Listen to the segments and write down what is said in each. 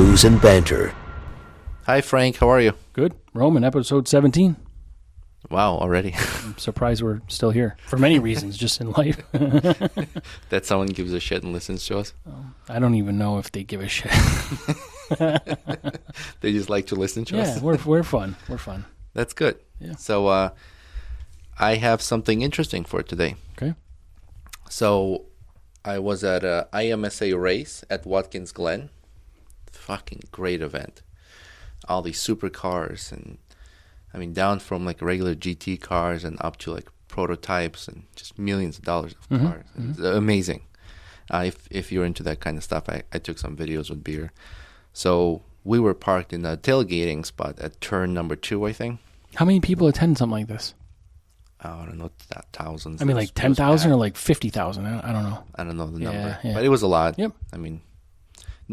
Brews and Banter. Hi, Frank. How are you? Good. Roman, episode 17. Wow, already. I'm surprised we're still here. For many reasons, just in life. That someone gives a shit and listens to us? I don't even know if they give a shit. They just like to listen to us? Yeah, we're fun. We're fun. That's good. Yeah. So I have something interesting for today. Okay. So I was at a IMSA race at Watkins Glen. Fucking great event. All these supercars and down from like regular GT cars and up to like prototypes and just millions of dollars of cars. It's amazing. If you're into that kind of stuff, I took some videos with beer. So we were parked in a tailgating spot at turn number 2, I think. How many people attend something like this? I don't know, thousands. I mean, like 10,000 or like 50,000? I don't know. I don't know the number, Yeah. but it was a lot. Yep. I mean,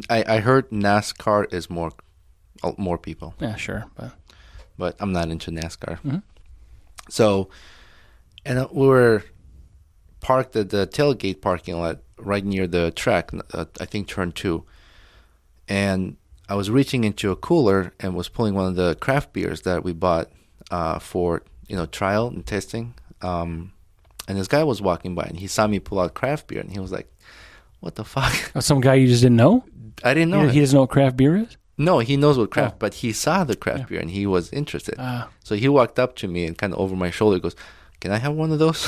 I heard NASCAR is more people. Yeah, sure. But I'm not into NASCAR. Mm-hmm. So, and we were parked at the tailgate parking lot right near the track, I think turn 2. And I was reaching into a cooler and was pulling one of the craft beers that we bought for, trial and testing. And this guy was walking by and he saw me pull out craft beer and he was like, what the fuck? Oh, some guy you just didn't know? I didn't know. He doesn't know what craft beer is? No, he knows what craft, but he saw the craft beer and he was interested. So he walked up to me and kind of over my shoulder goes, can I have one of those?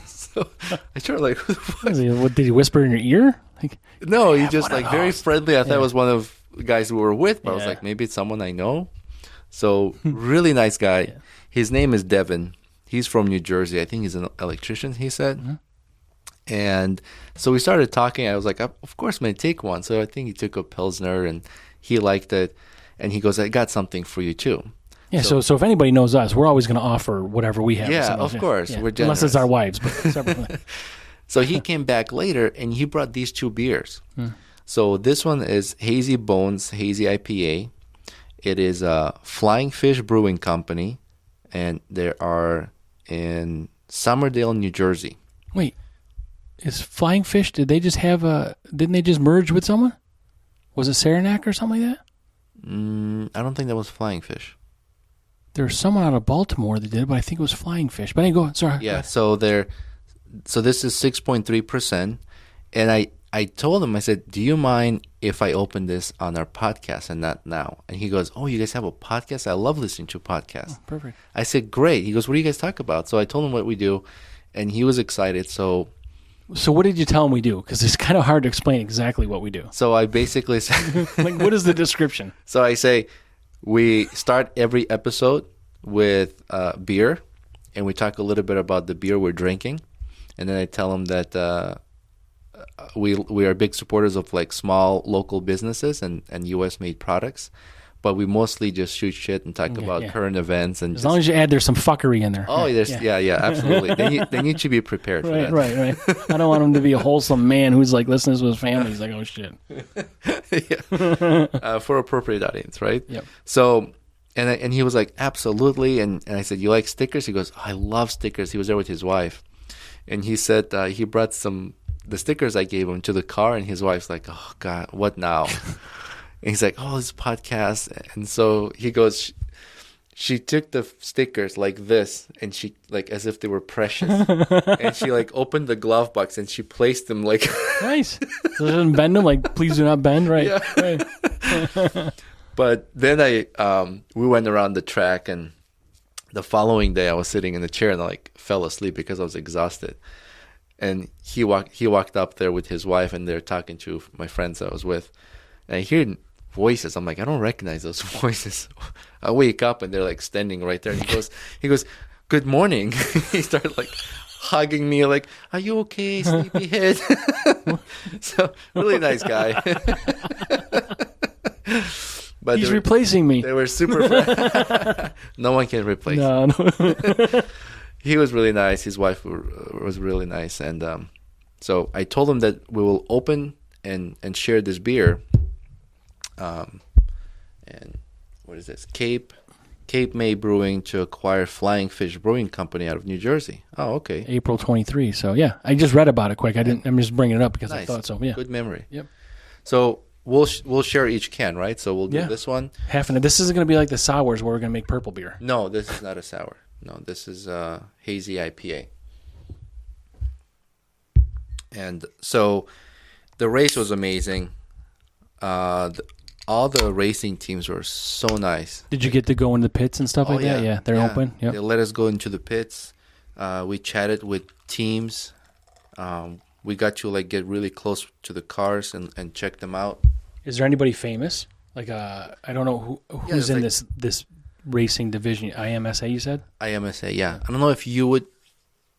So I started like, who the fuck? What, did he whisper in your ear? Like, no, he just like very friendly. I thought it was one of the guys we were with, but I was Yeah. like, maybe it's someone I know. So really nice guy. Yeah. His name is Devin. He's from New Jersey. I think he's an electrician, he said. Mm-hmm. And so we started talking. I was like, of course, I'm going to take one. So I think he took a Pilsner and he liked it. And he goes, I got something for you too. Yeah, so if anybody knows us, we're always going to offer whatever we have. Yeah, of course. Yeah. We're generous. Unless it's our wives. But separately. So he came back later and he brought these 2 beers. So this one is Hazy Bones Hazy IPA. It is a Flying Fish Brewing Company, and they are in Somerdale, New Jersey. Wait, is Flying Fish, didn't they just merge with someone? Was it Saranac or something like that? I don't think that was Flying Fish. There was someone out of Baltimore that did it, but I think it was Flying Fish. But anyway, go on. Sorry. Yeah, so this is 6.3%, and I told him, I said, do you mind if I open this on our podcast and not now? And he goes, oh, you guys have a podcast? I love listening to podcasts. Oh, perfect. I said, great. He goes, what do you guys talk about? So I told him what we do, and he was excited. So what did you tell him we do? Because it's kind of hard to explain exactly what we do. So I basically said, Like, what is the description? So I say, we start every episode with beer, and we talk a little bit about the beer we're drinking. And then I tell him that we are big supporters of like small local businesses and U.S. made products, but we mostly just shoot shit and talk about current events and as long as you add there's some fuckery in there. Oh, yeah, absolutely. They need to be prepared for that. Right. I don't want him to be a wholesome man who's like listening to his family. He's like, oh shit. Yeah. For appropriate audience, right? Yep. So. And he was like, absolutely. And I said, you like stickers? He goes, I love stickers. He was there with his wife. And he said he brought the stickers I gave him to the car. And his wife's like, oh, God, what now? And he's like, oh, this podcast. And so he goes, she took the stickers like this. And she, like, as if they were precious. And she, like, opened the glove box and she placed them like. Nice. So it doesn't bend them? Like, please do not bend? Right. Yeah. Right. But then we went around the track, and the following day I was sitting in the chair and I like fell asleep because I was exhausted. And he walked up there with his wife, and they're talking to my friends I was with. And I hear voices. I'm like, I don't recognize those voices. I wake up and they're like standing right there. And he goes, good morning. He started like hugging me like, are you okay, sleepyhead? So really nice guy. But he's replacing me. They were super friendly. No one can replace him. No. He was really nice. His wife was really nice. And so I told him that we will open and share this beer. And what is this? Cape May Brewing to acquire Flying Fish Brewing Company out of New Jersey. Oh, okay. April 23. So, yeah. I just read about it quick. I'm just bringing it up because I thought so. Yeah. Good memory. Yep. So we'll share each can, right? So we'll do this one. Half an. This isn't going to be like the sours where we're going to make purple beer. No, this is not a sour. No, this is a hazy IPA. And so the race was amazing. All the racing teams were so nice. Did you get to go in the pits and stuff like that? Yeah, they're open. Yep. They let us go into the pits. We chatted with teams. We got to like get really close to the cars and check them out. Is there anybody famous? Like I don't know who's in like, this racing division. IMSA, you said? IMSA, yeah. I don't know if you would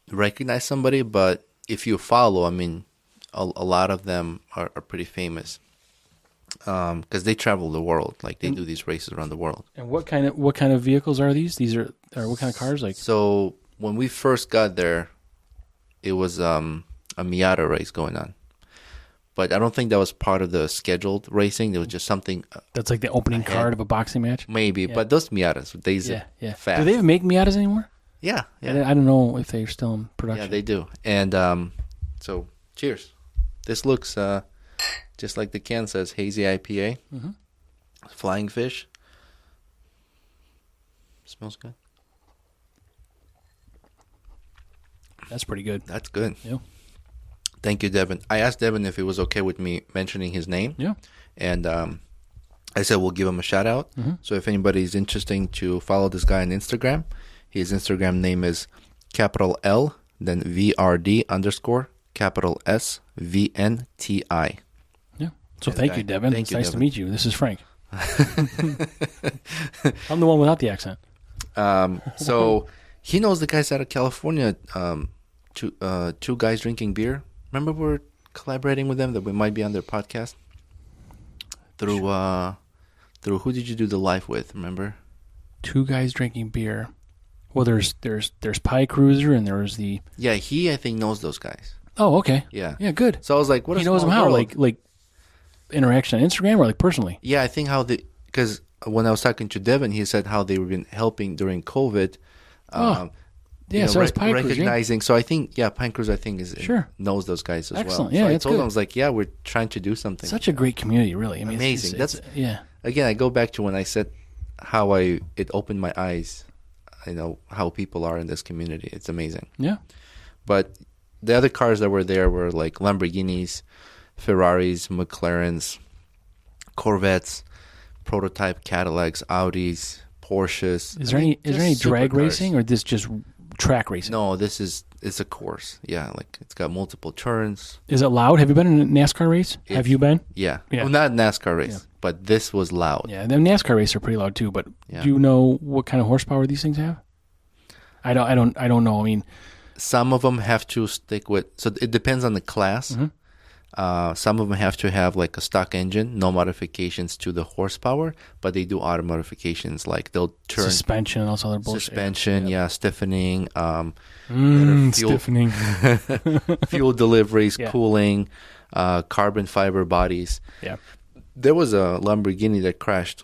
recognize somebody, but if you follow, I mean, a lot of them are pretty famous. Because they travel the world, like they do these races around the world. And what kind of vehicles are these? These are or what kind of cars? Like so, when we first got there, it was a Miata race going on, but I don't think that was part of the scheduled racing. It was just something that's like the opening card of a boxing match, maybe. Yeah. But those Miatas, they're fast. Do they even make Miatas anymore? Yeah. I don't know if they're still in production. Yeah, they do. And so, cheers. This looks. Just like the can says, hazy IPA, flying fish. Smells good. That's pretty good. That's good. Yeah. Thank you, Devin. I asked Devin if it was okay with me mentioning his name. Yeah. And I said we'll give him a shout out. So if anybody's interested to follow this guy on Instagram, his Instagram name is capital L, then VRD _, capital S, VNTI. So thank you, Devin. It's nice to meet you. This is Frank. I'm the one without the accent. So he knows the guys out of California, two guys drinking beer. Remember we're collaborating with them that we might be on their podcast? Through who did you do the live with, remember? Two guys drinking beer. Well, there's Pie Cruiser and there's the... Yeah, he, I think, knows those guys. Oh, okay. Yeah. Yeah, good. So I was like, what he knows them how? World. Like interaction on Instagram or like personally? Yeah, I think because when I was talking to Devin, he said how they've been helping during COVID. So it's Pine Cruise, recognizing. So I think, Pine Cruise, I think knows those guys as Excellent. well. Yeah, so I told him, I was like, we're trying to do something. Such a great community, really. I mean, amazing. Yeah. Again, I go back to when I said how it opened my eyes. I know how people are in this community. It's amazing. Yeah. But the other cars that were there were like Lamborghinis, Ferraris, McLarens, Corvettes, prototype Cadillacs, Audis, Porsches. Is there any drag racing or this just track racing? No, it's a course. Yeah, like it's got multiple turns. Is it loud? Have you been in a NASCAR race? Have you been? Yeah. Well, not a NASCAR race, but this was loud. Yeah, the NASCAR races are pretty loud too. But do you know what kind of horsepower these things have? I don't know. I mean, some of them have to stick with. So it depends on the class. Some of them have to have like a stock engine, no modifications to the horsepower, but they do auto modifications like they'll turn suspension and also other bullshit. Stiffening, stiffening, fuel deliveries, cooling, carbon fiber bodies. Yeah, there was a Lamborghini that crashed,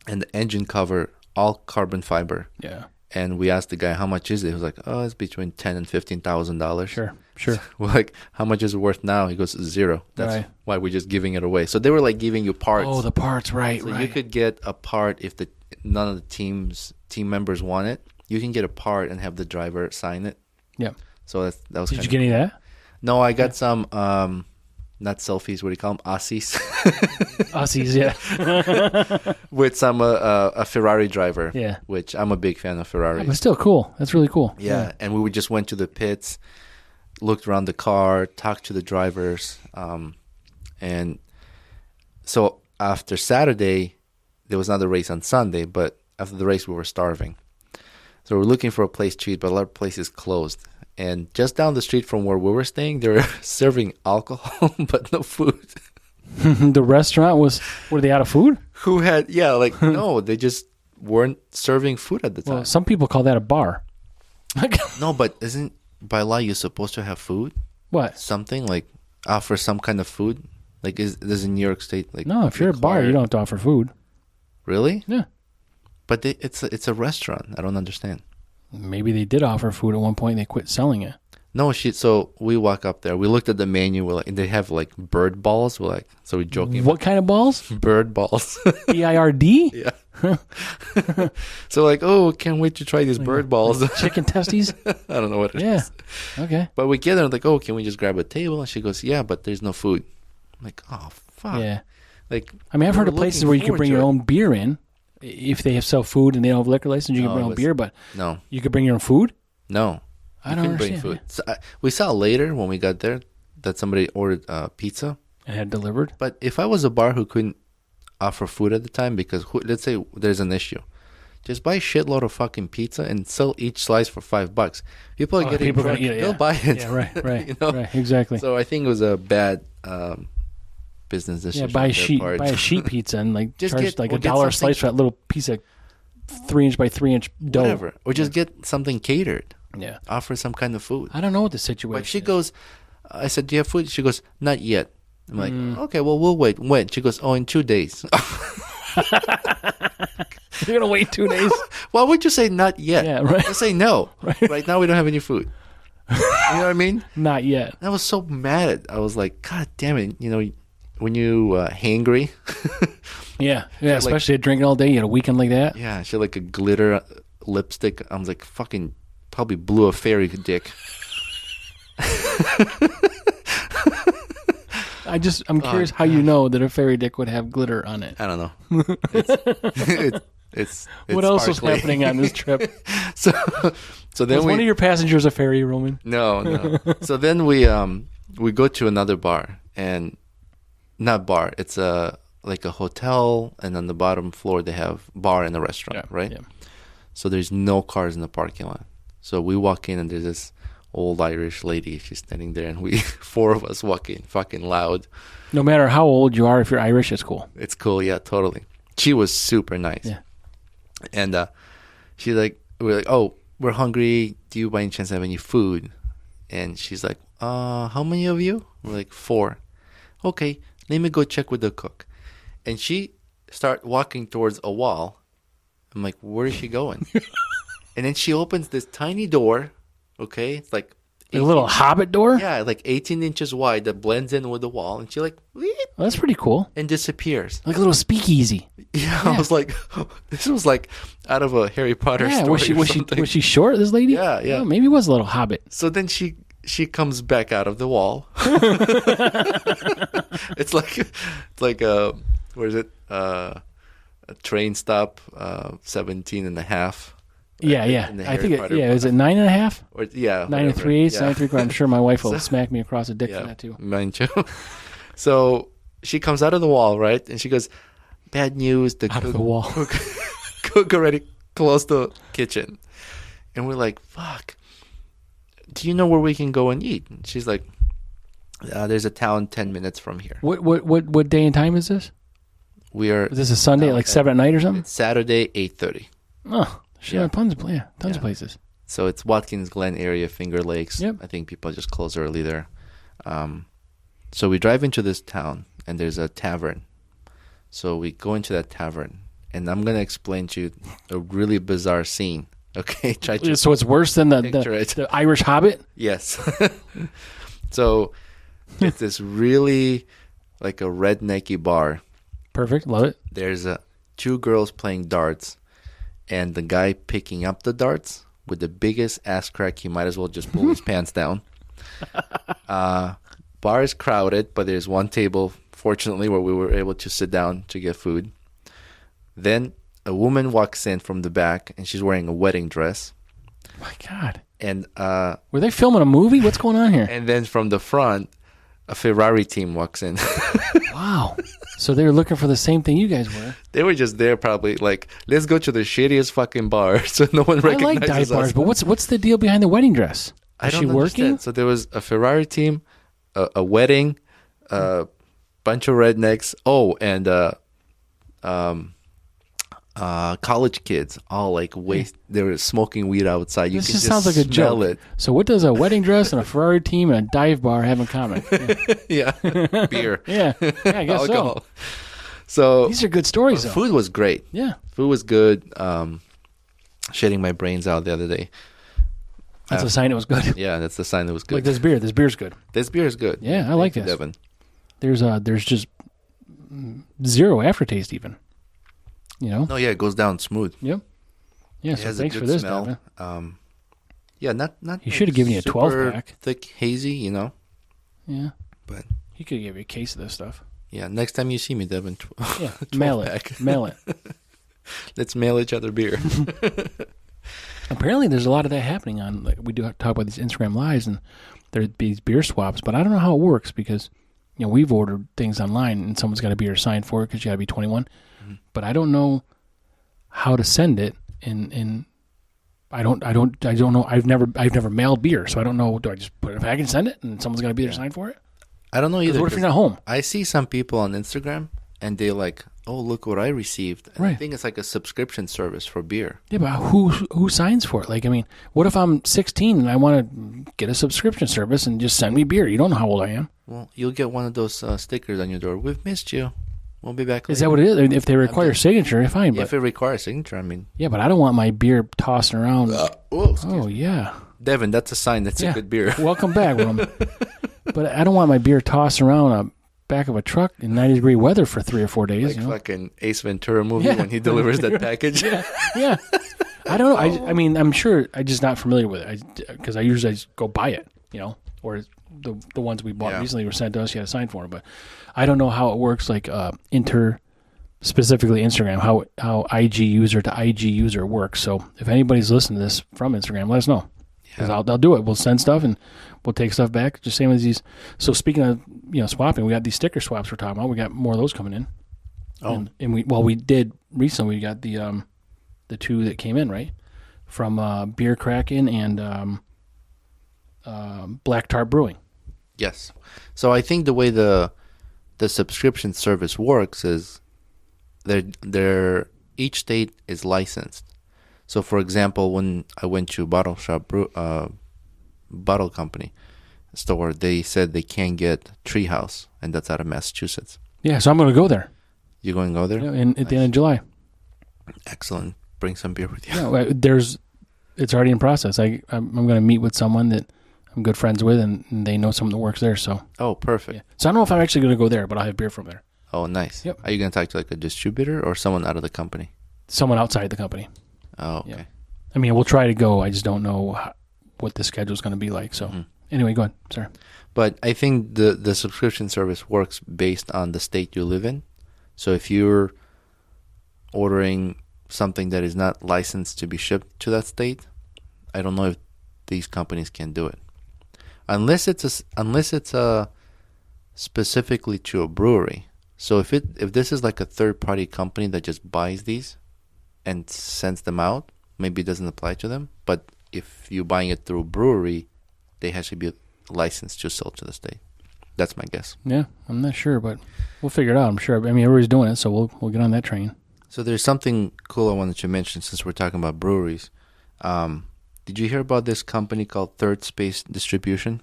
and the engine cover all carbon fiber. Yeah. And we asked the guy, how much is it? He was like, oh, it's between $10,000 and $15,000. Sure. We're like, how much is it worth now? He goes, 0. That's why we're just giving it away. So they were like giving you parts. Oh, the parts, right, so you could get a part if none of the team members want it. You can get a part and have the driver sign it. Yeah. So that was Did you get any of that? No, I got some, not selfies, what do you call them? Aussies. Aussies, yeah. With some a Ferrari driver. Yeah. Which I'm a big fan of Ferrari. But still cool. That's really cool. Yeah. And we just went to the pits, looked around the car, talked to the drivers. And so after Saturday, there was another race on Sunday, but after the race, we were starving. So we're looking for a place to eat, but a lot of places closed. And just down the street from where we were staying, they were serving alcohol, but no food. The restaurant were they out of food? No, they just weren't serving food at the time. Well, some people call that a bar. No, but isn't by law you're supposed to have food? What? Something like offer some kind of food? Like does in New York State like no? If you're a bar, you don't have to offer food. Really? Yeah. But it's a restaurant. I don't understand. Maybe they did offer food at one point and they quit selling it. No, so we walk up there. We looked at the menu. We're like, and they have like bird balls. We're like, so we're joking. What kind of balls? Bird balls. BIRD? Yeah. So like, oh, can't wait to try these bird balls. Chicken testes? I don't know what it Yeah. is. Okay. But we get there like, oh, can we just grab a table? And she goes, yeah, but there's no food. I'm like, oh, fuck. Yeah. Like, I mean, I've heard of places where you can bring your it. own beer in. If they have sell food and they don't have liquor license, you can bring your own beer, but no, you could bring your own food? No. I don't bring understand. food. So we saw later when we got there that somebody ordered pizza. And had delivered? But if I was a bar who couldn't offer food at the time, because let's say there's an issue, just buy a shitload of fucking pizza and sell each slice for $5. People are getting drunk. They'll buy it. Yeah, right. You know? Right, exactly. So I think it was a bad business decision. Yeah, buy a sheet pizza and like Just charge get- like or a get dollar a something- slice for that little piece of 3-inch by 3-inch dough. Whatever. Or just get something catered. Yeah. Offer some kind of food. I don't know what the situation But she is. goes, I said, do you have food? She goes, not yet. I'm like, okay, well, we'll wait. When? She goes, oh, in 2 days. You're going to wait 2 days? Why would you say not yet? Yeah, right. Just say no. Right now we don't have any food. You know what I mean? Not yet. I was so mad. I was like, God damn it. You know, when you hangry. Yeah, especially drinking all day. You had a weekend like that. Yeah, she had like a glitter lipstick. I was like, fucking probably blew a fairy dick. I'm curious how you know that a fairy dick would have glitter on it. I don't know. It's What else was sparkly. happening on this trip? So then Was one of your passengers a fairy, Roman? No. So then we go to another bar, and not bar. It's like a hotel, and on the bottom floor they have bar and a restaurant, right? Yeah. So there's no cars in the parking lot. So we walk in, and there's this old Irish lady. She's standing there, and we 4 of us walk in, fucking loud. No matter how old you are, if you're Irish, it's cool. It's cool, yeah, totally. She was super nice. Yeah. And she's like, we're like, oh, we're hungry. Do you by any chance have any food? And she's like, how many of you? We're like, 4. Okay, let me go check with the cook. And she start walking towards a wall. I'm like, where is she going? And then she opens this tiny door. Okay, it's like A little hobbit door? yeah, like 18 inches wide that blends in with the wall. And she like, "Weep," Well, that's pretty cool. and disappears. Like a little speakeasy. Yeah, I was like, this was like out of a Harry Potter Yeah, story. was she short, this lady? Yeah, yeah. Oh, maybe it was a little hobbit. So then she comes back out of the wall. It's like a where is it? A train stop, 17 and a half. Yeah. in the I Harry think Potter is it 9.5? Or yeah, 9 and whatever. 3/8, Yeah. 9 3/4. I'm sure my wife will smack me across the dick for Yeah, that too. mind you. So she comes out of the wall, right? And she goes, bad news. Out of the wall. Cook already closed the kitchen. And we're like, fuck. Do you know where we can go and eat? And she's like, there's a town 10 minutes from here. What day and time is this? We are. Is this a Sunday at like 7 at night or something? It's Saturday, 8:30. Oh, shit. Yeah. Tons of places. So it's Watkins Glen area, Finger Lakes. Yep. I think people just close early there. So we drive into this town, and there's a tavern. So we go into that tavern, and I'm going to explain to you a really bizarre scene. Okay? Try to So it's worse than picture it. the Irish Hobbit? Yes. So it's this really like a rednecky bar. Perfect. Love it. There's 2 girls playing darts, and the guy picking up the darts with the biggest ass crack. He might as well just pull his pants down. Bar is crowded, but there's one table, fortunately, where we were able to sit down to get food. Then a woman walks in from the back, and she's wearing a wedding dress. My God. And Were they filming a movie? What's going on here? and then from the front, a Ferrari team walks in. Wow. So they were looking for the same thing you guys were. They were just there probably like, let's go to the shittiest fucking bar so no one I like recognizes dive bars, us. but what's the deal behind the wedding dress? I Is don't she working? understand. So there was a Ferrari team, a wedding, a bunch of rednecks. Oh, and college kids all like they were smoking weed outside. You This can just just sounds like a smell joke. it. So what does a wedding dress and a Ferrari team and a dive bar have in common? Yeah, Yeah, beer, yeah, I guess alcohol. so. So These are good stories, though. food was great. Yeah. Food was good. Shitting my brains out the other day. That's a sign it was good. Yeah, that's the sign it was good. Like this beer. This beer's good. This beer is good. Yeah, I like Thank you, this. Devin. There's just zero aftertaste even. You know? No, yeah, it goes down smooth. Yep. Yeah, It so has a thanks good for this, smell. Devin. Yeah, not. He should have given you a 12 super pack. thick, hazy, you know. Yeah. But He could give you a case of this stuff. yeah, next time you see me, Devin, Yeah, 12 mail it. pack. Mail it. Let's mail each other beer. Apparently, there's a lot of that happening on. Like, we do talk about these Instagram lives, and there's these beer swaps. But I don't know how it works because, you know, we've ordered things online, and someone's got a beer signed for it because you got to be 21. Mm-hmm. But I don't know how to send it, and I don't know. I've never mailed beer, so I don't know. Do I just put it in a package and send it, and someone's got to be there signed for it? I don't know either. What if you're not home? I see some people on Instagram, and they like, oh, look what I received. And Right. I think it's like a subscription service for beer. Yeah, but who signs for it? Like, I mean, what if I'm 16 and I want to get a subscription service and just send me beer? You don't know how old I am. Well, you'll get one of those stickers on your door. We've missed you. We'll be back later. Is that what it is? I mean, if they require signature, fine. But if it requires signature, I mean. yeah, but I don't want my beer tossing around. Oh, Yeah. Devin, that's a sign. That's a good beer. Welcome back, Willem. But I don't want my beer tossed around a back of a truck in 90-degree weather for 3 or 4 days. Like you know? fucking Ace Ventura movie when he delivers that package. Yeah. I don't know. I mean, I'm sure I'm just not familiar with it because I usually just go buy it, you know, or the ones we bought recently were sent to us. You had to sign for them, but I don't know how it works. Like specifically Instagram, how IG user to IG user works. So if anybody's listening to this from Instagram, let us know. Because I'll do it. We'll send stuff and we'll take stuff back. Just same as these. So speaking of swapping, we got these sticker swaps we're talking about. We got more of those coming in. Oh, and we did recently. We got the 2 that came in right from Beer Kraken and Black Tart Brewing. Yes. So I think the way the subscription service works is each state is licensed. So, for example, when I went to Bottle Shop Bottle Company store, they said they can't get Treehouse, and that's out of Massachusetts. Yeah, so I'm going to go there. You going to go there? Yeah, at the end of July. Excellent. Bring some beer with you. Yeah, it's already in process. I'm going to meet with someone that I'm good friends with, and they know someone that works there. So. Oh, perfect. Yeah. So I don't know if I'm actually going to go there, but I'll have beer from there. Oh, nice. Yep. Are you going to talk to like a distributor or someone out of the company? Someone outside the company. Oh, okay. Yeah. I mean, we'll try to go. I just don't know what the schedule is going to be like. So, Anyway, go ahead. Sorry. But I think the subscription service works based on the state you live in. So if you're ordering something that is not licensed to be shipped to that state, I don't know if these companies can do it, unless it's specifically to a brewery. So if this is like a third party company that just buys these and sends them out, maybe it doesn't apply to them. But if you're buying it through a brewery, they have to be licensed to sell to the state. That's my guess. Yeah, I'm not sure, but we'll figure it out. I'm sure. I mean, everybody's doing it, so we'll get on that train. So there's something cool I wanted to mention since we're talking about breweries. Did you hear about this company called Third Space Distribution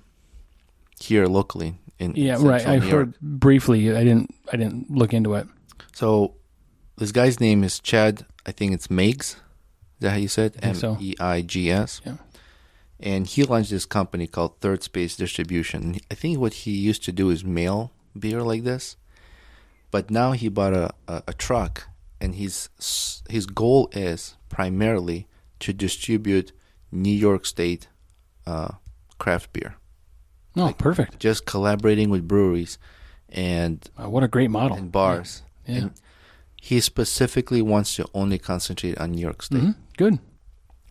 here locally in right. I heard briefly. I didn't look into it. So this guy's name is Chad. I think it's Meigs. Is that how you said? Meigs. Yeah. And he launched this company called Third Space Distribution. I think what he used to do is mail beer like this, but now he bought a truck, and his goal is primarily to distribute New York State craft beer. Oh, perfect. Just collaborating with breweries and what a great model. And bars. Yeah. And he specifically wants to only concentrate on New York State. Mm-hmm. Good.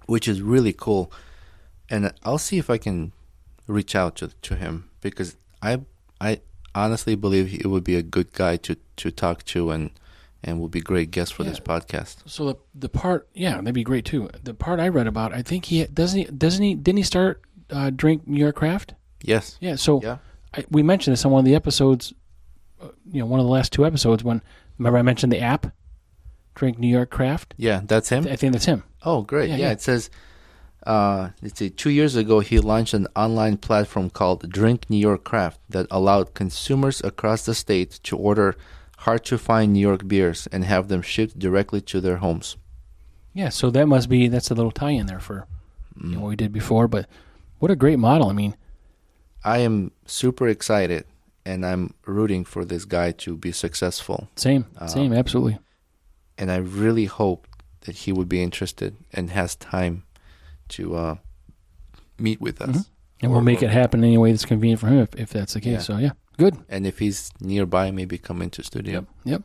Which is really cool. And I'll see if I can reach out to him, because I honestly believe he would be a good guy to talk to and will be a great guest for this podcast. So the part, that'd be great too. The part I read about, I think didn't he start Drink New York Craft? Yes. Yeah. So we mentioned this on one of the episodes. One of the last 2 episodes when remember I mentioned the app, Drink New York Craft. Yeah, that's him. I think that's him. Oh, great. Yeah. It says. Let's see, 2 years ago, he launched an online platform called Drink New York Craft that allowed consumers across the state to order hard-to-find New York beers and have them shipped directly to their homes. Yeah, so that's a little tie-in there for what we did before. But What a great model. I mean, I am super excited, and I'm rooting for this guy to be successful. same, absolutely. And I really hope that he would be interested and has time to meet with us. Mm-hmm. And we'll make it happen any way that's convenient for him if that's the case. Yeah. So, yeah, good. And if he's nearby, maybe come into studio. Yep.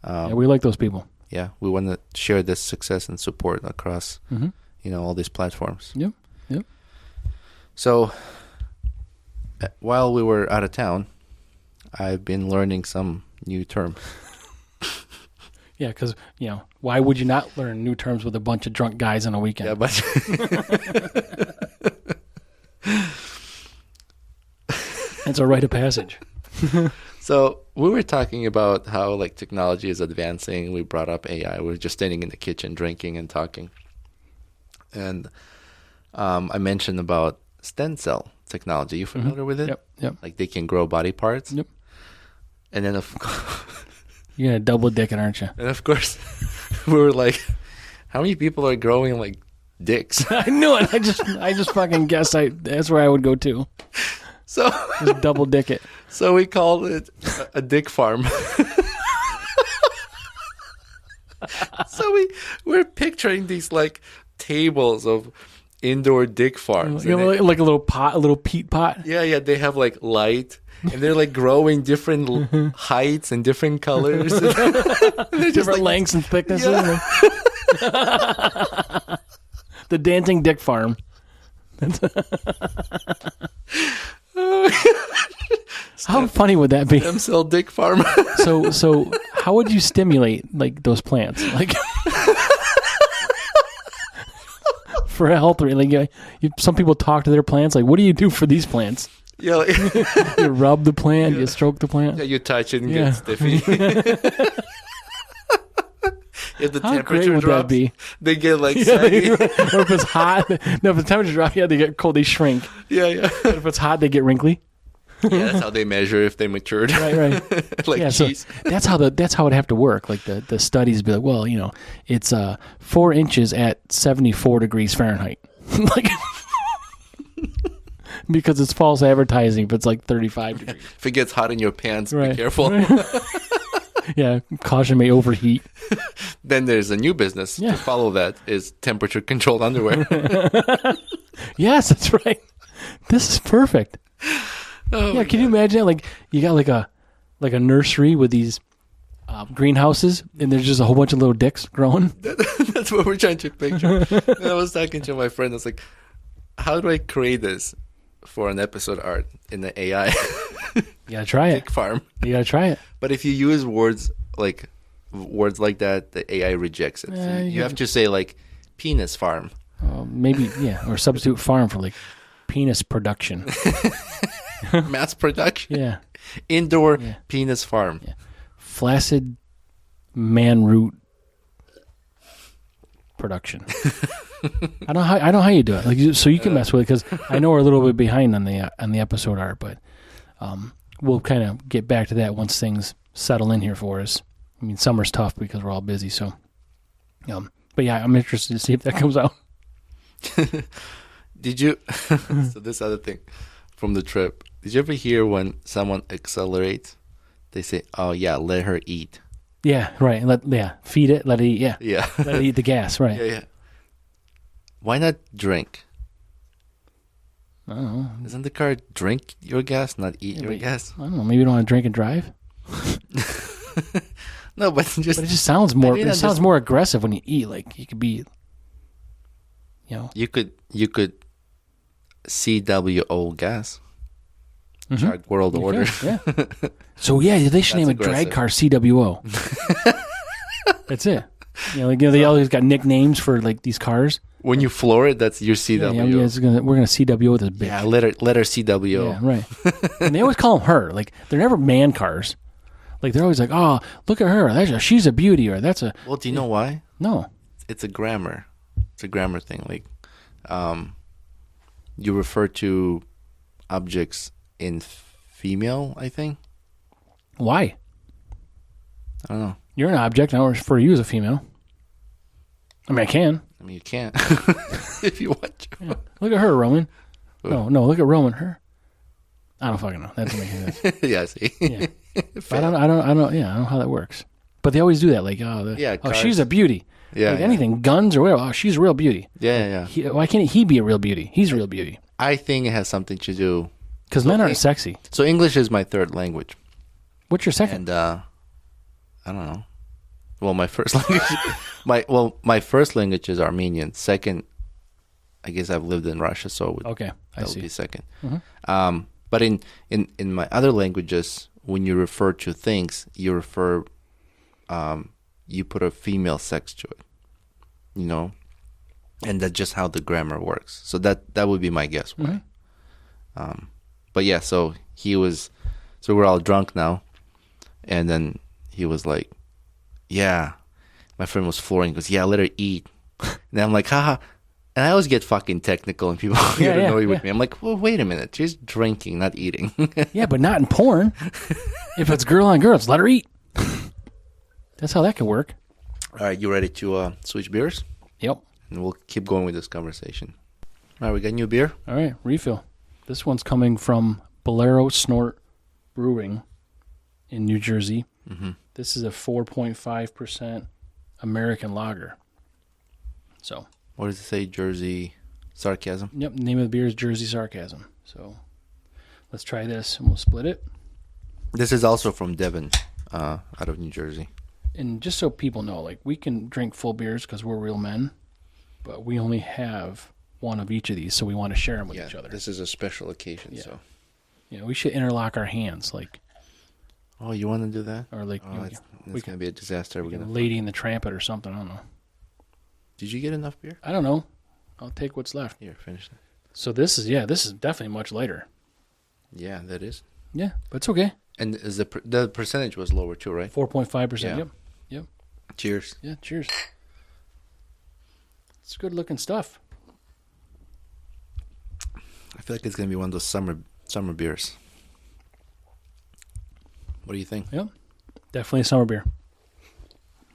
Yeah, we like those people. Yeah, we want to share this success and support across, all these platforms. Yep. So, while we were out of town, I've been learning some new terms. Yeah, because, why would you not learn new terms with a bunch of drunk guys on a weekend? Yeah, but It's a rite of passage. so we were talking about how like technology is advancing. We brought up AI. We were just standing in the kitchen drinking and talking. And I mentioned about stem cell technology. You familiar with it? Yep. Like they can grow body parts. Yep. And then You're going to double dick it, aren't you? and of course we were like, how many people are growing like dicks? I knew it. I just fucking guessed. That's where I would go too. So Just double dick it. So we called it a dick farm. So we're picturing these like tables of indoor dick farms. Like a little pot, a little peat pot. Yeah, they have like light, and they're like growing different heights and different colors. And they're just Different like, lengths and thicknesses. Yeah. The dancing dick farm. How funny would that be? stem cell dick farm. So how would you stimulate like those plants? Like for a health rate, like some people talk to their plants. Like, what do you do for these plants? Yeah, like, You rub the plant, you stroke the plant. yeah, you touch it and Yeah. get stiffy. If the How temperature great would drops, that be? they get like Yeah, saggy. or if it's hot, no. If the temperature drops, they get cold, they shrink. Yeah. But if it's hot, they get wrinkly. Yeah, that's how they measure if they matured. Right. Like Yeah, so cheese. that's how it'd have to work. Like the studies be like, well, it's 4 inches at 74 degrees Fahrenheit, like because it's false advertising if it's like 35 degrees. If it gets hot in your pants, Right. be careful. Yeah, caution may overheat. Then there's a new business Yeah. to follow that is temperature controlled underwear. Yes, that's right. This is perfect. Oh, Yeah, can you imagine? Like you got like a nursery with these greenhouses, and there's just a whole bunch of little dicks growing. that's what we're trying to picture. And I was talking to my friend. I was like, how do I create this for an episode art in the AI You gotta try it. dick farm? You gotta try it. But if you use words like that, the AI rejects it. So you have to say like penis farm. Maybe, yeah, or substitute farm for like penis production. Mass production. Yeah. Indoor Yeah. penis farm. Yeah. Flaccid man root production. I don't know how you do it. Like, so you can mess with it because I know we're a little bit behind on the episode art, but we'll kind of get back to that once things settle in here for us. I mean, summer's tough because we're all busy. So, but yeah, I'm interested to see if that comes out. Did you? So this other thing from the trip. Did you ever hear when someone accelerates, they say, "Oh yeah, let her eat." Yeah, right. Feed it, let it eat. Yeah, Yeah. let it eat the gas. Right. Yeah. Why not drink? I don't know. Isn't the car drink your gas, not eat your gas? I don't know. Maybe you don't want to drink and drive. No, but But it just sounds more. Maybe It not sounds just- more aggressive when you eat. Like you could be, you could CWO gas. Mhm. Chart World You Order. can, yeah. So yeah, they should That's name a aggressive. drag car CWO. That's it. They always got nicknames for like these cars. When you floor it, that's your Yeah, CWO. we're gonna CWO this bitch. Yeah, let her CWO. Yeah, right. And they always call them her. Like they're never man cars. Like they're always like, oh, look at her. She's a beauty, or that's a Well, do you know why? no. It's a grammar. It's a grammar thing. Like, you refer to objects in female, I think. Why? I don't know. You're an object. I don't refer to you as a female. I mean, I can. I mean, you can't if you want to. Yeah. Look at her, Roman. No. Look at Roman. Her. I don't fucking know. That doesn't make any sense. Yeah, see. Yeah. I don't know how that works. But they always do that. Like, she's a beauty. Yeah. Like anything, guns or whatever. Oh, she's a real beauty. Yeah. Why can't he be a real beauty? He's a real beauty. I think it has something to do. Because men aren't sexy. So English is my third language. What's your second? And I don't know. Well, my first language, my first language is Armenian. Second, I guess I've lived in Russia, so okay, that would be second. Mm-hmm. But in my other languages, when you refer to things, you refer, you put a female sex to it, you know, and that's just how the grammar works. So that would be my guess. Why. Mm-hmm. But yeah, so we're all drunk now, and then he was like, yeah, my friend was flooring. He goes, yeah, let her eat. And I'm like, haha. And I always get fucking technical and people get annoyed with me. I'm like, well, wait a minute. She's drinking, not eating. Yeah, but not in porn. If it's girl on girls, let her eat. That's how that could work. All right, you ready to switch beers? Yep. And we'll keep going with this conversation. All right, we got a new beer? All right, refill. This one's coming from Bolero Snort Brewing in New Jersey. Mm-hmm. This is a 4.5% American lager. So, what does it say? Jersey Sarcasm? Yep, the name of the beer is Jersey Sarcasm. So, let's try this and we'll split it. This is also from Devon, out of New Jersey. And just so people know, like, we can drink full beers because we're real men, but we only have one of each of these, so we want to share them with each other. This is a special occasion, so. Yeah, we should interlock our hands, like. Oh, you want to do that? Or like, it's going to be a disaster. We're gonna Lady and the Trampet or something. I don't know. Did you get enough beer? I don't know. I'll take what's left. Here, finish it. So this is definitely much lighter. Yeah, that is. Yeah, but it's okay. And is the percentage was lower too, right? 4.5%. Yep. Cheers. Yeah, cheers. It's good looking stuff. I feel like it's gonna be one of those summer beers. What do you think? Yep. Definitely a summer beer.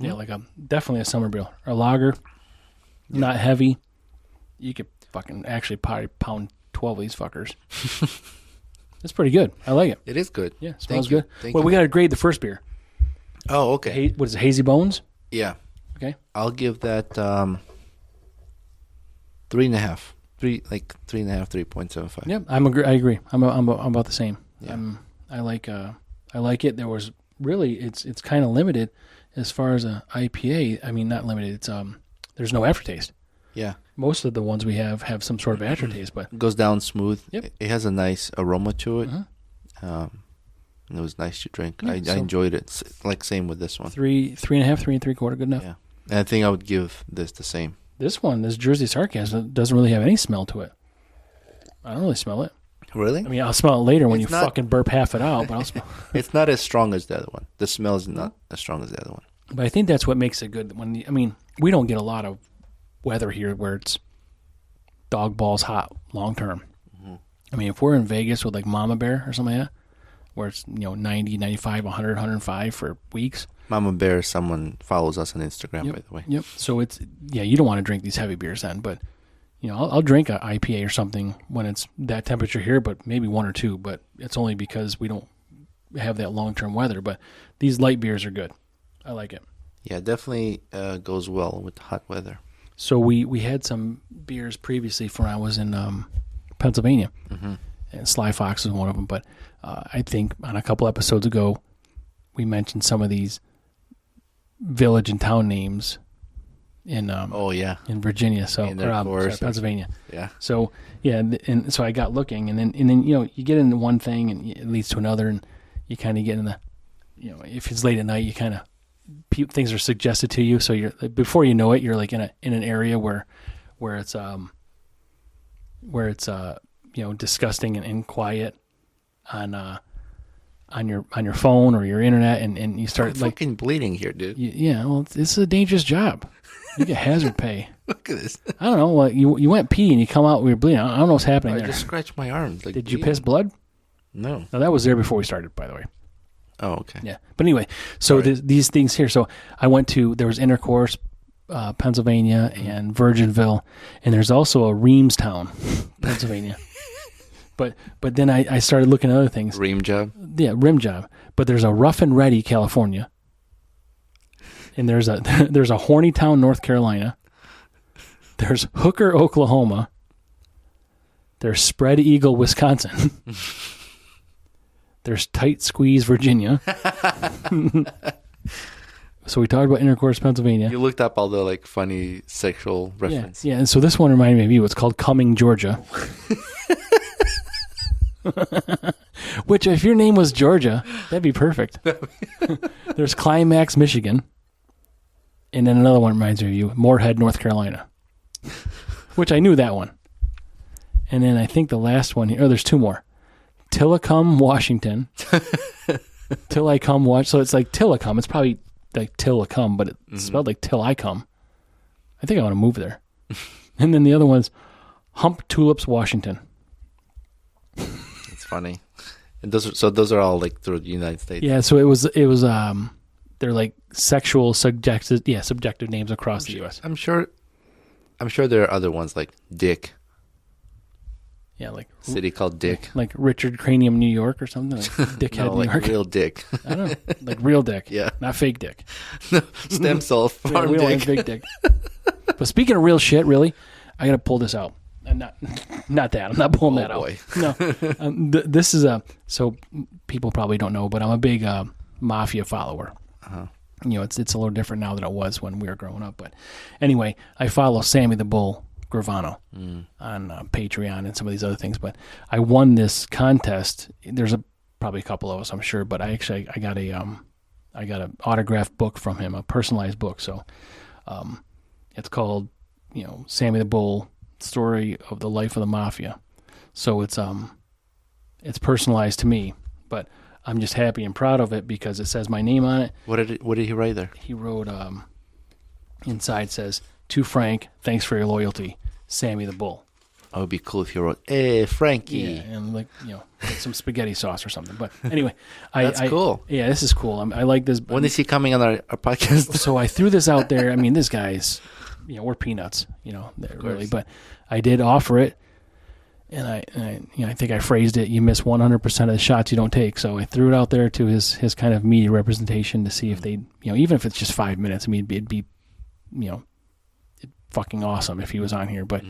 Yeah, like definitely a summer beer. A lager, not heavy. You could fucking actually probably pound 12 of these fuckers. It's pretty good. I like it. It is good. Yeah, smells Thank good. You. Well, we got to grade the first beer. Oh, okay. What is it, Hazy Bones? Yeah. Okay. I'll give that 3.5. 3.75. Yep, I agree. I'm about the same. Yeah. I like it. There was really it's kind of limited as far as a IPA. I mean, not limited. It's there's no aftertaste. Yeah. Most of the ones we have some sort of aftertaste, but it goes down smooth. Yep. It has a nice aroma to it. Uh-huh. And it was nice to drink. Yeah, I enjoyed it. Like same with this one. 3.5, 3.75, good enough. Yeah. And I think I would give this the same. This Jersey Sarcasm, doesn't really have any smell to it. I don't really smell it. Really? I mean, I'll smell it later when you fucking burp half it out, but I'll smell It's not as strong as the other one. The smell is not as strong as the other one. But I think that's what makes it good. We don't get a lot of weather here where it's dog balls hot long term. Mm-hmm. I mean, if we're in Vegas with like Mama Bear or something like that, where it's 90, 95, 100, 105 for weeks. Mama Bear, someone follows us on Instagram, by the way. Yep. So you don't want to drink these heavy beers then, but I'll drink an IPA or something when it's that temperature here, but maybe one or two, but it's only because we don't have that long-term weather. But these light beers are good. I like it. Yeah, definitely goes well with hot weather. So we had some beers previously from when I was in Pennsylvania, and Sly Fox is one of them. But I think on a couple episodes ago, we mentioned some of these village and town names in in Virginia, Pennsylvania. Yeah. So and so I got looking, and then you get into one thing and it leads to another, and you kind of get in the if it's late at night, you kind of things are suggested to you. So you're before you know it, you're like in an area where it's disgusting and quiet on your phone or your internet, and you start I'm fucking bleeding here, dude. Well, this is a dangerous job. You get hazard pay. Look at this. I don't know. Well, you went pee and you come out. We were bleeding. I don't know what's happening there. I just scratched my arm. Like, did you piss blood? No. No, that was there before we started, by the way. Oh, okay. Yeah, but anyway, so these things here. So I went to there was Intercourse, Pennsylvania, and Virginville, and there's also a Reamstown, Pennsylvania. But then I started looking at other things. Rim job. Yeah, rim job. But there's a Rough and Ready, California. And there's a Horny Town, North Carolina. There's Hooker, Oklahoma. There's Spread Eagle, Wisconsin. There's Tight Squeeze, Virginia. So we talked about Intercourse, Pennsylvania. You looked up all the like funny sexual references. Yeah, and so this one reminded me of you. It's called Cumming, Georgia. Which, if your name was Georgia, that'd be perfect. There's Climax, Michigan. And then another one reminds me of you, Moorhead, North Carolina. Which I knew that one. And then I think the last one here, there's two more. Tillicum, Washington. Till I Come, so it's like Tillicum. It's probably like Till I Come, but it's spelled like Till I Come. I think I want to move there. And then the other one's Hump Tulips, Washington. It's funny. And those are all like through the United States. Yeah, so it was they're like sexual subjective names across the US. I'm sure there are other ones like Dick. Yeah, like city called Dick. Like Richard Cranium, New York or something? Like Dickhead, no, like New York? Real Dick. I don't know. Like real dick. Yeah. Not fake dick. No, stem cell farm real dick. Fake dick. But speaking of real shit, really, I got to pull this out. Not that. I'm not pulling that boy. out. No. This is so people probably don't know, but I'm a big mafia follower. Uh-huh. You know, it's a little different now than it was when we were growing up. But anyway, I follow Sammy the Bull Gravano on Patreon and some of these other things. But I won this contest. There's probably a couple of us, I'm sure. But I got an autographed book from him, a personalized book. So it's called, Sammy the Bull, Story of the Life of the Mafia. So it's personalized to me, but I'm just happy and proud of it because it says my name on it. What did he write there? He wrote inside says, "To Frank, thanks for your loyalty, Sammy the Bull." It would be cool if you wrote, "Hey, Frankie." Yeah, and like some spaghetti sauce or something. But anyway, that's cool. Yeah, this is cool. I like this. When is he coming on our podcast? So I threw this out there. I mean, this guy's, we're peanuts, really. But I did offer it, and I think I phrased it. You miss 100% of the shots you don't take. So I threw it out there to his kind of media representation to see if they, even if it's just 5 minutes. I mean, it'd be, fucking awesome if he was on here. But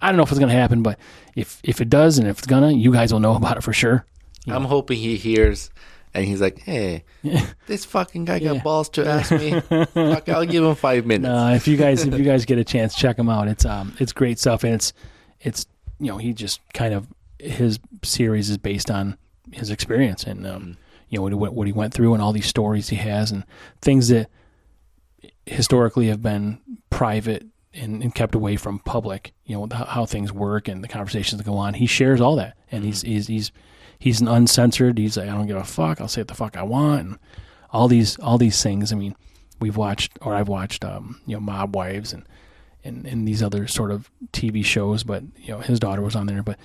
I don't know if it's gonna happen. But if it does, and if it's gonna, you guys will know about it for sure. I'm hoping he hears. And he's like, "Hey, this fucking guy got balls to ask me. Fuck, I'll give him 5 minutes." If you guys get a chance, check him out. It's great stuff, and it's he just kind of, his series is based on his experience and what he went through and all these stories he has and things that historically have been private and kept away from public. How things work and the conversations that go on. He shares all that, and he's an uncensored. He's like, "I don't give a fuck. I'll say what the fuck I want." And all these things. I mean, I've watched Mob Wives and these other sort of TV shows, but his daughter was on there. But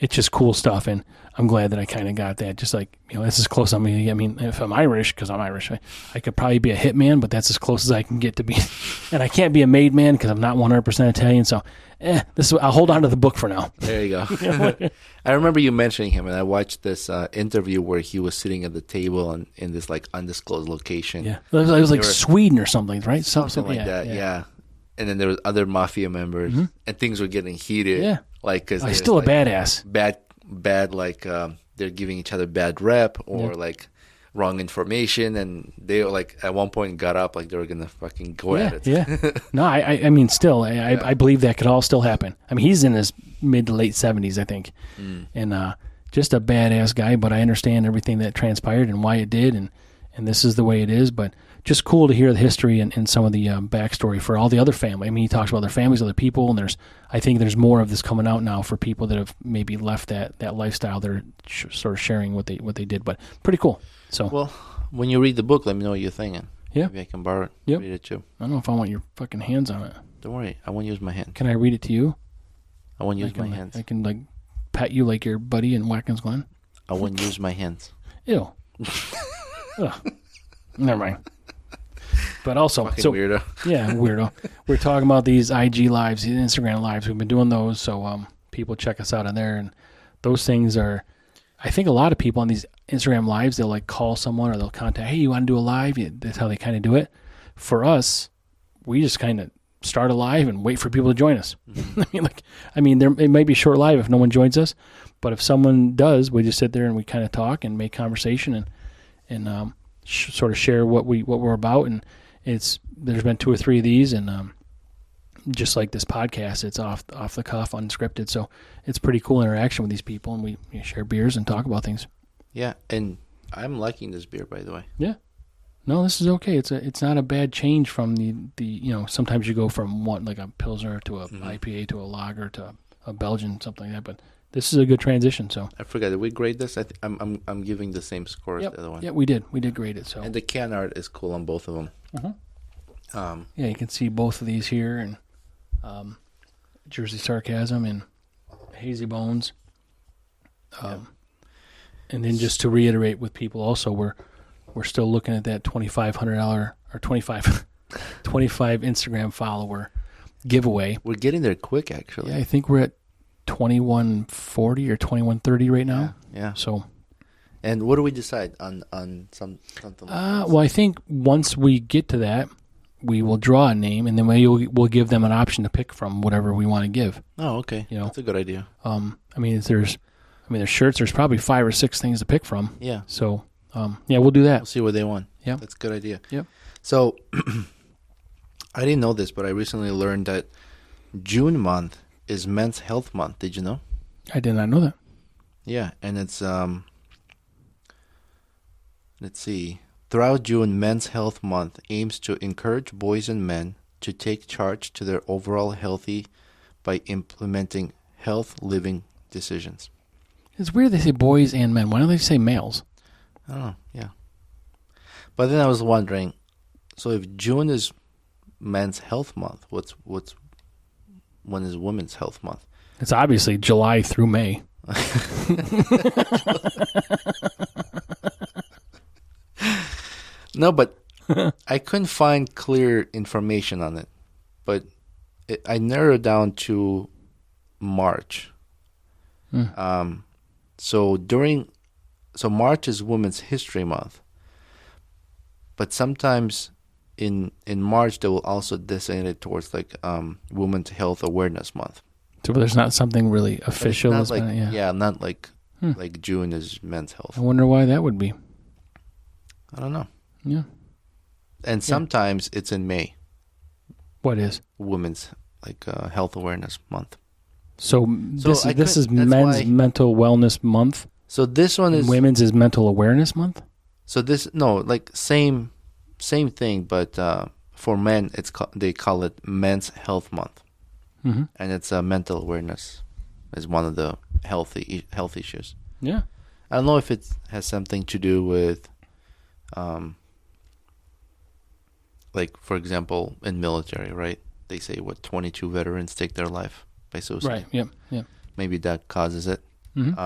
it's just cool stuff, and I'm glad that I kind of got that. Just like that's as close I'm gonna get. I mean, if I'm Irish, because I'm Irish, I could probably be a hitman, but that's as close as I can get to be. And I can't be a made man because I'm not 100% Italian. So, I'll hold on to the book for now. There you go. I remember you mentioning him, and I watched this interview where he was sitting at the table in this like undisclosed location. Yeah, it was like Sweden or something, right? Something like that. Yeah. And then there was other mafia members, and things were getting heated. Yeah, like because he's still a badass. Bad, like they're giving each other bad rep or like wrong information, and they like at one point got up like they were gonna fucking go at it. Yeah. No, I mean, still, I believe that could all still happen. I mean, he's in his mid to late 70s, I think, and just a badass guy. But I understand everything that transpired and why it did, and this is the way it is. But just cool to hear the history and some of the backstory for all the other family. I mean, he talks about their families, other people, and I think there's more of this coming out now for people that have maybe left that lifestyle. They're sort of sharing what they did, but pretty cool. So, well, when you read the book, let me know what you're thinking. Yeah, maybe I can borrow it. Yep. Read it too. I don't know if I want your fucking hands on it. Don't worry, I won't use my hands. Can I read it to you? I won't use my hands. I can like pat you like your buddy in Watkins Glen. I won't use my hands. Ew. Ugh. Never mind. But also, fucking weirdo. Yeah, weirdo. We're talking about these IG lives, these Instagram lives. We've been doing those, so people check us out on there. And those things are, I think a lot of people on these Instagram lives, they'll like call someone or they'll contact, hey, you want to do a live? Yeah, that's how they kind of do it. For us, we just kind of start a live and wait for people to join us. Mm-hmm. It might be short live if no one joins us, but if someone does, we just sit there and we kind of talk and make conversation and sort of share what we're about. And there's been 2 or 3 of these, and just like this podcast, it's off the cuff, unscripted. So it's pretty cool interaction with these people, and we share beers and talk about things. Yeah, and I'm liking this beer, by the way. Yeah. No, this is okay. It's not a bad change from the sometimes you go from one, like a Pilsner to a IPA to a lager to a Belgian, something like that, but this is a good transition. So I forgot, did we grade this? I'm giving the same score as the other one. Yeah, we did grade it. So, and the can art is cool on both of them. Mm-hmm. Yeah, you can see both of these here, and Jersey Sarcasm and Hazy Bones. And then just to reiterate with people, also we're still looking at that $2,500 or 25 Instagram follower giveaway. We're getting there quick, actually. Yeah, I think we're at 2140 or 2130 right now. Yeah. So, and what do we decide on something like this? Well, I think once we get to that, we will draw a name, and then we'll give them an option to pick from whatever we want to give. Oh, okay. That's a good idea. There's shirts. There's probably 5 or 6 things to pick from. Yeah. So, we'll do that. We'll see what they want. Yeah. That's a good idea. Yep. So, I didn't know this, but I recently learned that June month is Men's Health Month. Did you know? I did not know that. Yeah, and it's let's see. Throughout June, Men's Health Month aims to encourage boys and men to take charge to their overall healthy by implementing health living decisions. It's weird they say boys and men. Why don't they say males? I don't know. Yeah. But then I was wondering, so if June is Men's Health Month, when is Women's Health Month? It's obviously July through May. No, but I couldn't find clear information on it. But I narrowed down to March. So March is Women's History Month. But sometimes in March they will also designate it towards like Women's Health Awareness Month. So there's not something really official. Not like like June is Men's Health. I wonder why that would be. I don't know. Yeah. And sometimes it's in May. What is? Women's Health Awareness Month. So this is Men's Mental Wellness Month. So this one is Women's is Mental Awareness Month. So same thing, but for men they call it Men's Health Month, and it's mental awareness is one of the health issues. Yeah, I don't know if it has something to do with, like for example, in military, right? They say 22 veterans take their life by suicide. Right. Yep. Yep. Maybe that causes it. Mm-hmm.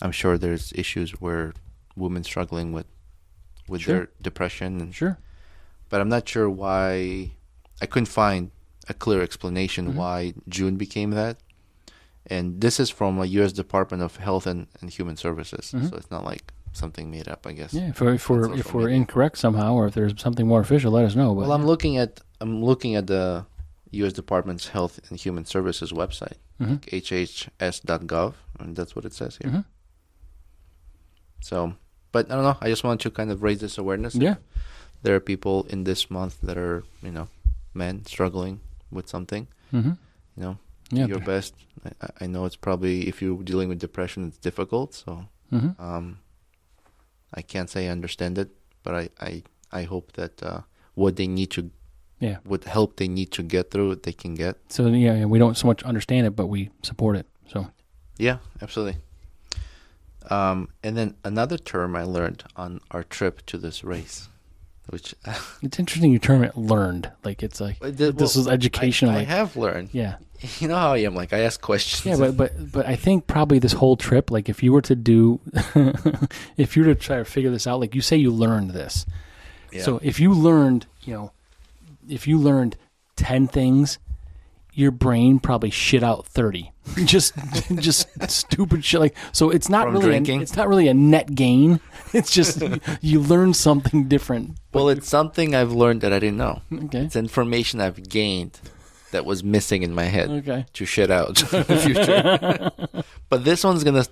I'm sure there's issues where women struggling with their depression and but I'm not sure why. I couldn't find a clear explanation why June became that. And this is from a U.S. Department of Health and Human Services, so it's not like something made up, I guess. Yeah, if we're incorrect somehow, or if there's something more official, let us know. But well, I'm looking at the U.S. Department's Health and Human Services website, like hhs.gov, and that's what it says here. So, but I don't know. I just want to kind of raise this awareness. Yeah, there are people in this month that are, men struggling with something. Your best. I know it's probably, if you're dealing with depression, it's difficult. So, I can't say I understand it, but I hope that what they need to, what help they need to get through it, they can get. So we don't so much understand it, but we support it. So. Yeah, absolutely. And then another term I learned on our trip to this race, which it's interesting you term it learned, like it's like this is educational. I have learned. Yeah, you know how I am. Like I ask questions. Yeah, but I think probably this whole trip, like if you were to try to figure this out, like you say you learned this. Yeah. So if you learned 10 things, your brain probably shit out 30. just stupid shit. Like, so it's not From really drinking? it's not really a net gain. It's just you learn something different. Well, it's something I've learned that I didn't know. Okay. It's information I've gained that was missing in my head Okay. to shit out in the future. But this one's gonna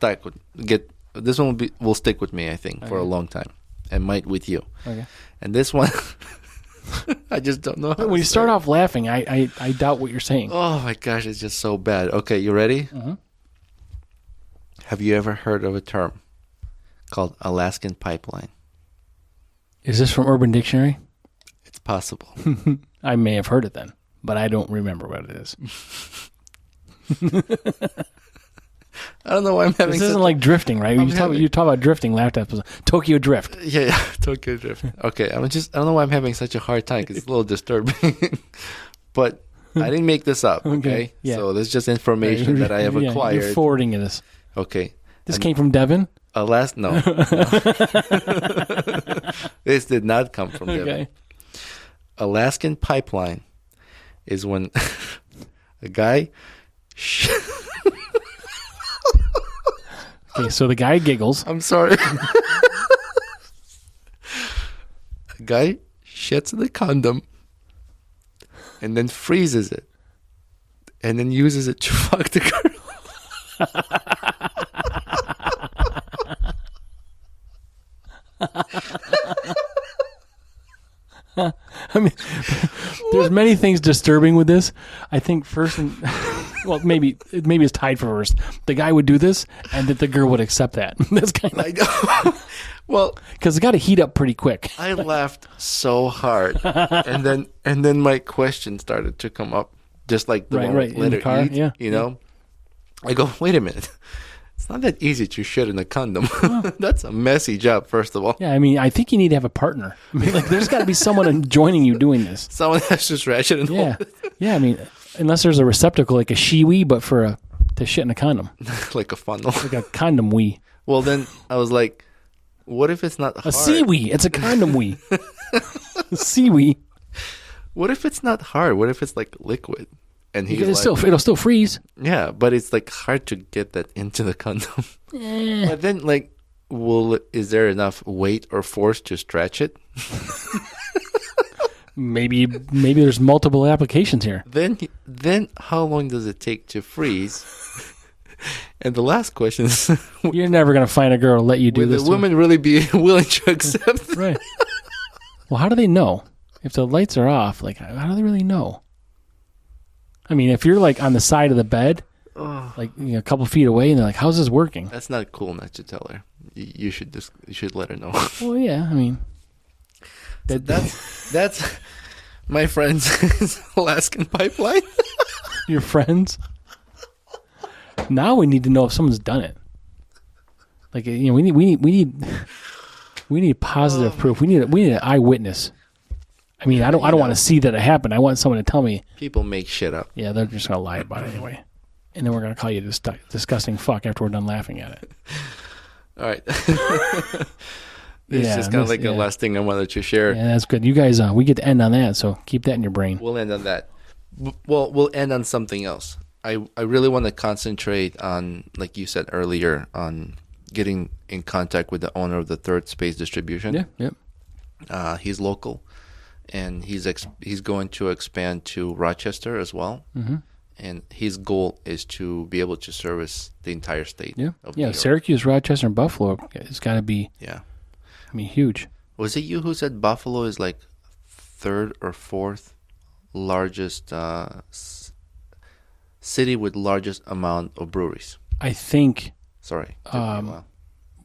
this one will stick with me, I think, for a long time, and might with you. Okay. And this one, I just don't know. When you start off laughing, I doubt what you're saying. Oh my gosh, it's just so bad. Okay, you ready? Mm-hmm. Have you ever heard of a term called Alaskan pipeline? Is this from Urban Dictionary? It's possible. I may have heard it then, but I don't remember what it is. I don't know why I'm having. This isn't like drifting, right? You talk about drifting last episode. Tokyo Drift. Yeah, Tokyo Drift. Okay, I don't know why I'm having such a hard time because it's a little disturbing. But I didn't make this up, okay? Yeah. So this is just information that I have acquired. You're forwarding this. Okay. This came from Devin? No. This did not come from Devin. Okay. Alaskan pipeline is when a guy... Okay, so the guy giggles. I'm sorry. A guy shits in the condom and then freezes it and then uses it to fuck the girl. I mean, there's many things disturbing with this. I think first, well, maybe it's tied for first. The guy would do this, and that the girl would accept that. That's kind of, I know. Well, because it got to heat up pretty quick. I laughed so hard, and then my question started to come up, just like the one Right, with in the letter car, E. yeah. You know, I go, wait a minute. It's not that easy to shit in a condom. That's a messy job, first of all. Yeah, I mean, I think you need to have a partner. I mean, like, there's got to be someone joining you doing this. Someone has to stretch it and Yeah, hold it. yeah. I mean, unless there's a receptacle like a shiwi, but to shit in a condom, Like a funnel. like a condom wee. Well, then I was like, what if it's not hard? A seawee. It's a condom wee. Seawee. What if it's not hard? What if it's like liquid? And he's like, It'll still freeze. yeah, but it's like hard to get that into the condom. But then, like, is there enough weight or force to stretch it? Maybe there's multiple applications here. Then how long does it take to freeze? And the last question is, You're never gonna find a girl to let you do will this. the woman really be willing to accept it? Right. Well, how do they know if the lights are off? Like, how do they really know? I mean, if you're like on the side of the bed, like a couple feet away, and they're like, "How's this working?" That's not cool not to tell her. You should let her know. Well, yeah. I mean, That's my friend's Alaskan pipeline. your friends. Now we need to know if someone's done it. Like, you know, we need positive proof. We need an eyewitness. I mean, I don't want to see that it happened. I want someone to tell me. People make shit up. Yeah, they're just gonna lie about it anyway, and then we're gonna call you disgusting fuck after we're done laughing at it. All right. It's just kind of like the last thing I wanted to share. Yeah, that's good. You guys, we get to end on that, so keep that in your brain. We'll end on that. Well, we'll end on something else. I really want to concentrate on, like you said earlier, on getting in contact with the owner of the Third Space Distribution. Yeah, yep. He's local, and he's going to expand to Rochester as well. Mm-hmm. And his goal is to be able to service the entire state. Yeah, of New York. Syracuse, Rochester, and Buffalo. It's got to be. Yeah. I mean, huge. Was it you who said Buffalo is like third or fourth largest city with largest amount of breweries? I think. Sorry.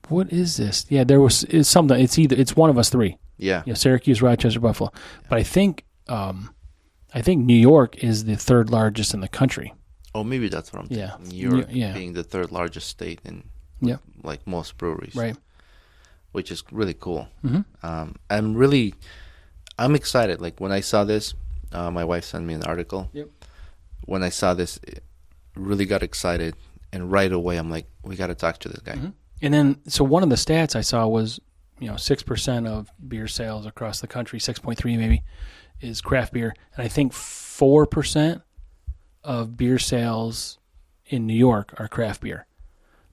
What is this? Yeah, it's something. It's one of us three. Yeah. Syracuse, Rochester, Buffalo. But I think New York is the third largest in the country. Oh, maybe that's what I'm thinking. Yeah. New York being the third largest state in like most breweries. Right. Which is really cool. Mm-hmm. I'm excited. Like when I saw this, my wife sent me an article. Yep. When I saw this, it really got excited, and right away I'm like, we got to talk to this guy. Mm-hmm. And then, so one of the stats I saw was, 6% of beer sales across the country, 6.3 maybe, is craft beer, and I think 4% of beer sales in New York are craft beer.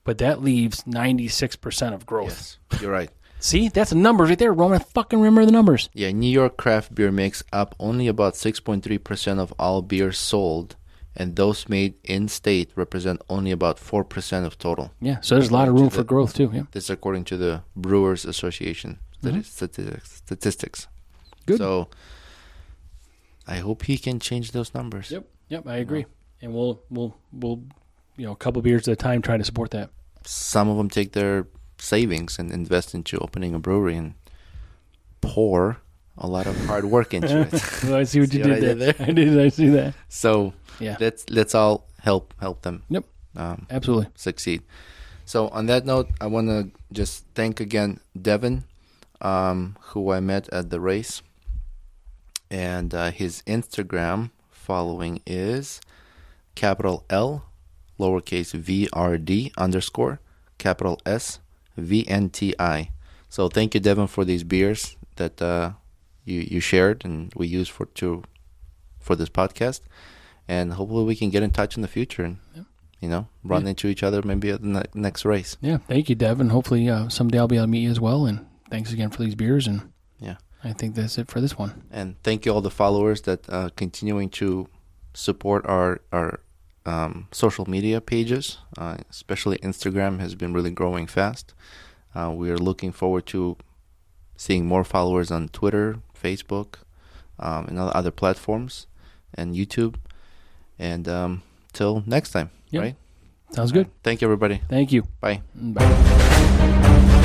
But that leaves 96% of growth. Yes, you're right. See, that's the numbers right there, Roman. I fucking remember the numbers. Yeah, New York craft beer makes up only about 6.3% of all beer sold, and those made in-state represent only about 4% of total. Yeah, so there's a lot of room for growth, too. Yeah. This is according to the Brewers Association statistics. Good. So I hope he can change those numbers. Yep, I agree. And we'll a couple beers at a time try to support that. Some of them take their savings and invest into opening a brewery and pour a lot of hard work into it. Well, I see what you did there. I see that. So yeah, let's all help them. Yep, absolutely succeed. So on that note, I want to just thank again Devin, who I met at the race, and his Instagram following is capital L, lowercase VRD _, capital S, VNTI. So thank you, Devin, for these beers that you shared and we use for this podcast, and hopefully we can get in touch in the future and run into each other maybe at the next race. Yeah, thank you, Devin. Hopefully someday I'll be able to meet you as well. And thanks again for these beers. And yeah, I think that's it for this one. And thank you all the followers that continuing to support our social media pages, especially Instagram has been really growing fast. We are looking forward to seeing more followers on Twitter, Facebook, and other platforms, and YouTube. And till next time, right? Sounds good. Thank you, everybody. Thank you. Bye. Bye.